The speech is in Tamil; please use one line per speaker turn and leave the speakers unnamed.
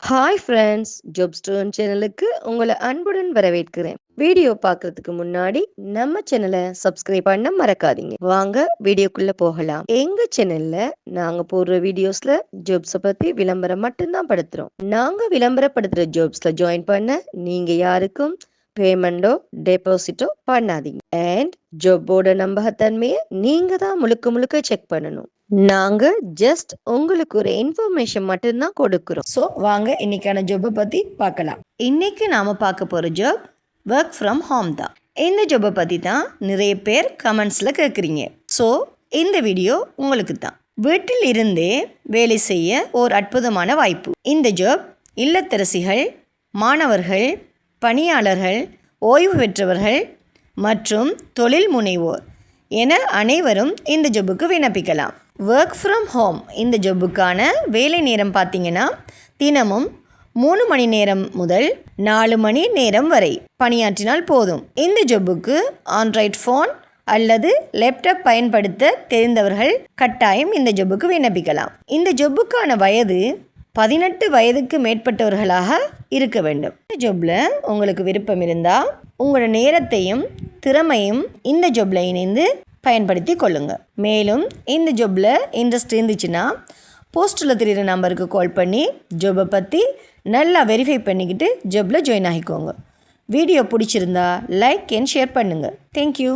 ஹாய் ஃப்ரெண்ட்ஸ், ஜாப் ஸ்டோன் சேனலுக்கு உங்களை அன்புடன் வரவேற்கிறேன். வீடியோ பார்க்கறதுக்கு முன்னாடி நம்ம சேனலை சப்ஸ்கிரைப் பண்ண மறக்காதீங்க. வாங்க வீடியோக்குள்ள போகலாம். எங்க சேனல்ல நாங்க போடுற வீடியோஸ்ல ஜாப்ஸை பத்தி விளம்பரம் மட்டும்தான் படுத்துறோம். நாங்க விளம்பரப்படுத்துற ஜாப்ஸ்ல ஜாயின் பண்ண நீங்க யாருக்கும் பேமெண்டோ டெபாசிட்டோ பண்ணாதீங்க. அண்ட் ஜாப்போட நம்பகத்தன்மையை நீங்க தான் முழுக்க முழுக்க செக் பண்ணணும். நாங்க ஜஸ்ட் உங்களுக்கு ஒரு இன்ஃபர்மேஷன் மட்டும்தான் கொடுக்குறோம். ஸோ வாங்க இன்னைக்கான ஜாப்பை பற்றி பார்க்கலாம். இன்னைக்கு நாம் பார்க்க போகிற ஜாப் ஒர்க் ஃப்ரம் ஹோம் தான். இந்த ஜாப்பை பற்றி தான் நிறைய பேர் கமெண்ட்ஸில் கேட்குறீங்க. ஸோ இந்த வீடியோ உங்களுக்கு தான். வீட்டில் இருந்தே வேலை செய்ய ஒரு அற்புதமான வாய்ப்பு. இந்த ஜாப் இல்லத்தரசிகள், மாணவர்கள், பணியாளர்கள், ஓய்வு பெற்றவர்கள் மற்றும் தொழில் முனைவோர் என அனைவரும் இந்த ஜாபுக்கு விண்ணப்பிக்கலாம். ஒர்க் ஃப்ரம் ஹோம் இந்த ஜாபுக்கான வேலை நேரம் பார்த்தீங்கன்னா தினமும் 3 மணி நேரம் முதல் 4 மணி நேரம் வரை பணியாற்றினால் போதும். இந்த ஜாபுக்கு ஆண்ட்ராய்ட் ஃபோன் அல்லது லேப்டாப் பயன்படுத்த தெரிந்தவர்கள் கட்டாயம் இந்த ஜாபுக்கு விண்ணப்பிக்கலாம். இந்த ஜாபுக்கான வயது 18 வயதுக்கு மேற்பட்டவர்களாக இருக்க வேண்டும். இந்த ஜாபில் உங்களுக்கு விருப்பம் இருந்தால் உங்களோட நேரத்தையும் திறமையும் இந்த ஜாபில் இணைந்து பயன்படுத்தி கொள்ளுங்க. மேலும் இந்த ஜாபில் இன்ட்ரெஸ்ட் இருந்துச்சுன்னா போஸ்ட்டில் தெரிகிற நம்பருக்கு கால் பண்ணி ஜாபை பற்றி நல்லா வெரிஃபை பண்ணிக்கிட்டு ஜாபில் ஜாயின் ஆகிக்கோங்க. வீடியோ பிடிச்சிருந்தா லைக் அண்ட் ஷேர் பண்ணுங்கள். தேங்க்யூ.